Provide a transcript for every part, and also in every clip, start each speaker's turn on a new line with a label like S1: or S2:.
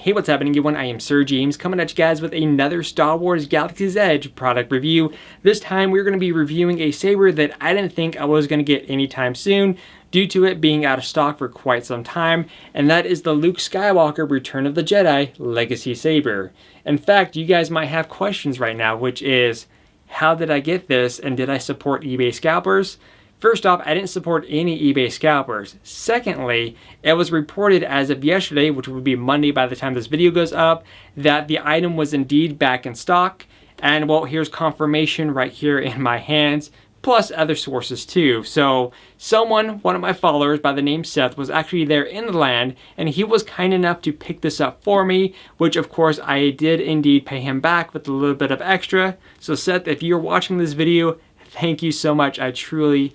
S1: Hey, what's happening everyone? I am Sir James coming at you guys with another Star Wars Galaxy's Edge product review. This time we're going to be reviewing a saber that I didn't think I was going to get anytime soon due to it being out of stock for quite some time, and that is the Luke Skywalker Return of the Jedi Legacy Saber. In fact, you guys might have questions right now, which is, how did I get this and did I support eBay scalpers? First off, I didn't support any eBay scalpers. Secondly, it was reported as of yesterday, which would be Monday by the time this video goes up, that the item was indeed back in stock. And well, here's confirmation right here in my hands, plus other sources too. So someone, one of my followers by the name Seth, was actually there in the land, and he was kind enough to pick this up for me, which of course I did indeed pay him back with a little bit of extra. So Seth, if you're watching this video, thank you so much. I truly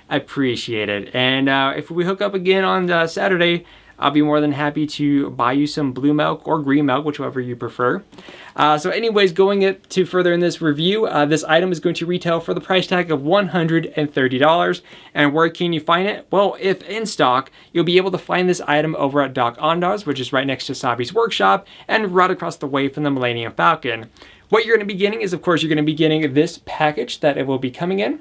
S1: appreciate it. And if we hook up again on Saturday, I'll be more than happy to buy you some blue milk or green milk, whichever you prefer. So anyways, going to further in this review, this item is going to retail for the price tag of $130. And where can you find it? Well, if in stock, you'll be able to find this item over at Doc Ondar's, which is right next to Sabi's workshop and right across the way from the Millennium Falcon. What you're going to be getting is, of course, you're going to be getting this package that it will be coming in.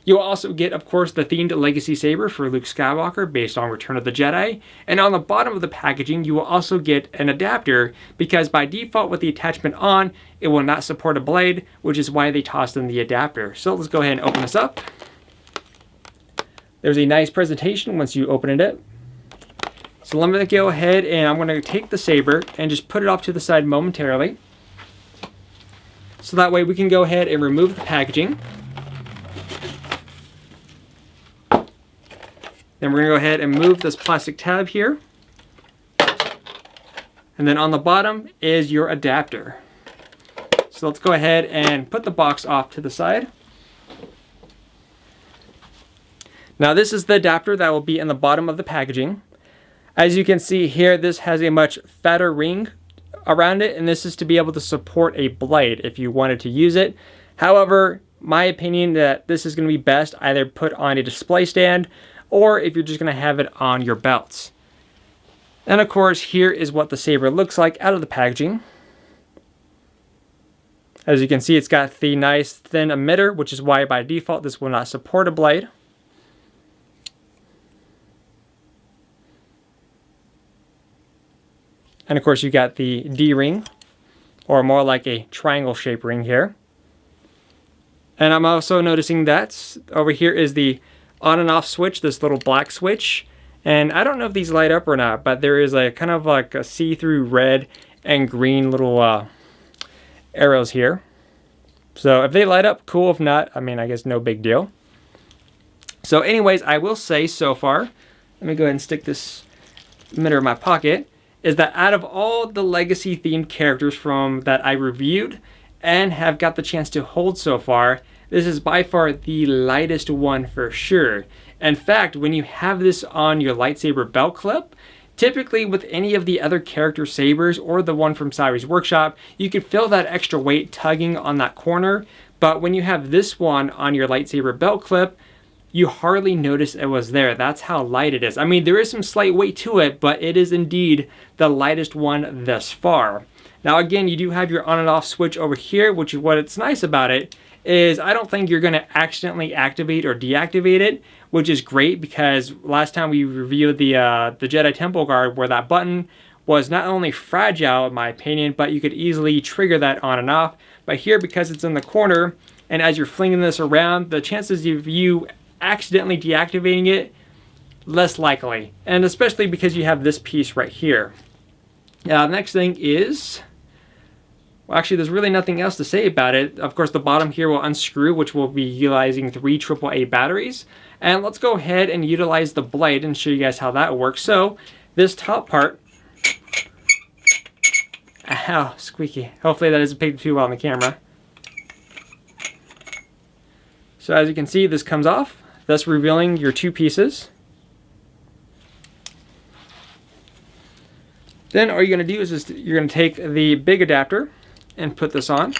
S1: You'll also get, of course, the themed Legacy Saber for Luke Skywalker based on Return of the Jedi. And on the bottom of the packaging, you will also get an adapter because by default with the attachment on, it will not support a blade, which is why they tossed in the adapter. So let's go ahead and open this up. There's a nice presentation once you open it. So let me go ahead and I'm going to take the saber and just put it off to the side momentarily. So that way we can go ahead and remove the packaging. Then we're going to go ahead and move this plastic tab here. And then on the bottom is your adapter. So let's go ahead and put the box off to the side. Now this is the adapter that will be in the bottom of the packaging. As you can see here, this has a much fatter ring around it, and this is to be able to support a blade if you wanted to use it. However, my opinion that this is going to be best either put on a display stand or if you're just going to have it on your belts. And of course, here is what the saber looks like out of the packaging. As you can see, it's got the nice thin emitter, which is why by default this will not support a blade. And of course you got the D-ring, or more like a triangle shape ring here. And I'm also noticing that over here is the on and off switch, this little black switch. And I don't know if these light up or not, but there is a kind of like a see-through red and green little arrows here. So if they light up, cool. If not, I mean, I guess no big deal. So anyways, I will say so far, let me go ahead and stick this emitter in my pocket, is that out of all the legacy themed characters from that I reviewed and have got the chance to hold so far, this is by far the lightest one for sure. In fact, when you have this on your lightsaber belt clip, typically with any of the other character sabers or the one from Sabi's workshop, you could feel that extra weight tugging on that corner. But when you have this one on your lightsaber belt clip, you hardly notice it was there. That's how light it is. I mean, there is some slight weight to it, but it is indeed the lightest one thus far. Now again, you do have your on and off switch over here, which is what's nice about it is I don't think you're going to accidentally activate or deactivate it, which is great because last time we reviewed the Jedi Temple Guard where that button was not only fragile in my opinion, but you could easily trigger that on and off. But here, because it's in the corner and as you're flinging this around, the chances of you accidentally deactivating it, less likely. And especially because you have this piece right here. Now the next thing is, well, actually there's really nothing else to say about it. Of course the bottom here will unscrew, which will be utilizing 3 AAA batteries. And let's go ahead and utilize the blade and show you guys how that works. So this top part, ow, squeaky. Hopefully that doesn't pick too well on the camera. So as you can see, this comes off, thus revealing your 2 pieces. Then all you're going to do is just, you're going to take the big adapter and put this on.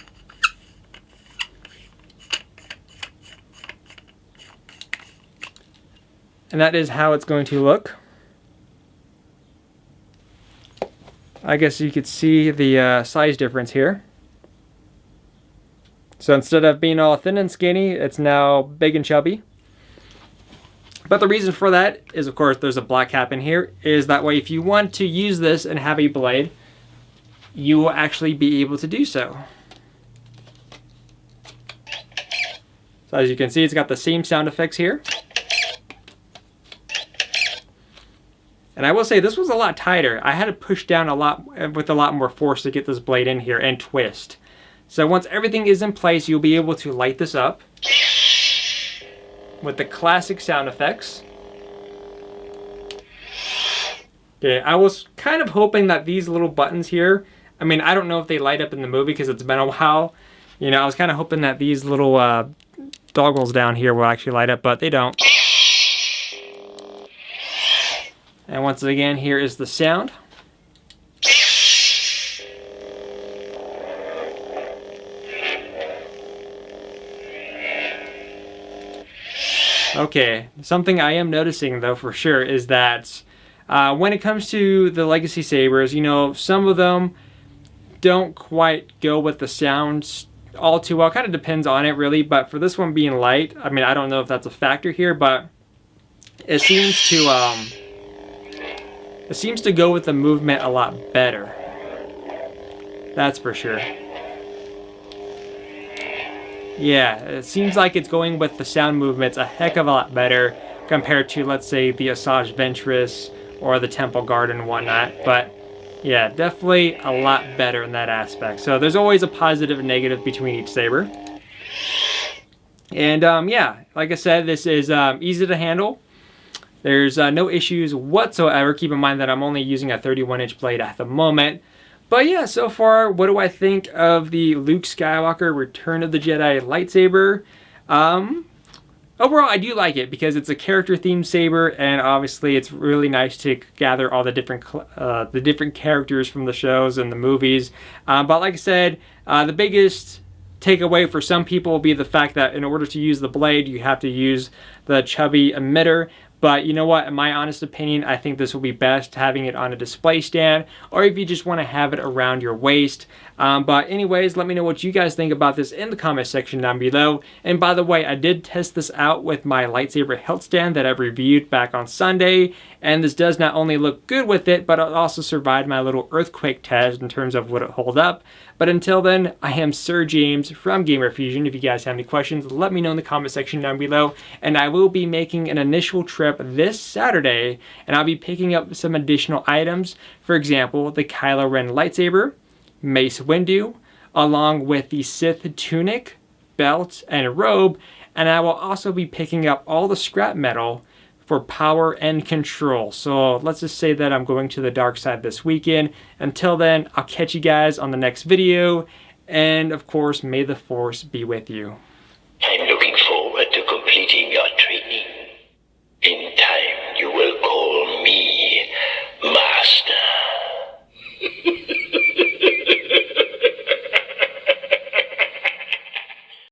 S1: And that is how it's going to look. I guess you could see the size difference here. So instead of being all thin and skinny, it's now big and chubby. But the reason for that is, of course, there's a black cap in here, is that way if you want to use this and have a blade, you will actually be able to do so. So as you can see, it's got the same sound effects here. And I will say this was a lot tighter. I had to push down a lot with a lot more force to get this blade in here and twist. So once everything is in place, you'll be able to light this up with the classic sound effects. Okay, I was kind of hoping that these little buttons here, I mean, I don't know if they light up in the movie because it's been a while. You know, I was kind of hoping that these little doggles down here will actually light up, but they don't. And once again, here is the sound. Okay, something I am noticing though for sure is that when it comes to the Legacy Sabers, you know, some of them don't quite go with the sounds all too well. Kind of depends on it really, but for this one being light, I mean, I don't know if that's a factor here, but it seems to go with the movement a lot better. That's for sure. Yeah, it seems like it's going with the sound movements a heck of a lot better compared to, let's say, the Asajj Ventress or the Temple Guard and whatnot. But yeah, definitely a lot better in that aspect. So there's always a positive and negative between each saber. And yeah, like I said, this is easy to handle. There's no issues whatsoever. Keep in mind that I'm only using a 31-inch blade at the moment. But yeah, so far, what do I think of the Luke Skywalker Return of the Jedi lightsaber? Overall, I do like it because it's a character-themed saber, and obviously it's really nice to gather all the different characters from the shows and the movies. But like I said, the biggest takeaway for some people will be the fact that in order to use the blade, you have to use the chubby emitter. But you know what, in my honest opinion, I think this will be best having it on a display stand, or if you just want to have it around your waist. But anyways, let me know what you guys think about this in the comment section down below. And by the way, I did test this out with my lightsaber hilt stand that I reviewed back on Sunday, and this does not only look good with it, but it also survived my little earthquake test in terms of would it hold up. But until then, I am Sir James from Gamer Fusion. If you guys have any questions, let me know in the comment section down below. And I will be making an initial trip this Saturday, and I'll be picking up some additional items. For example, the Kylo Ren lightsaber, Mace Windu, along with the Sith tunic, belt, and robe. And I will also be picking up all the scrap metal for power and control. So let's just say that I'm going to the dark side this weekend. Until then, I'll catch you guys on the next video. And of course, may the Force be with you.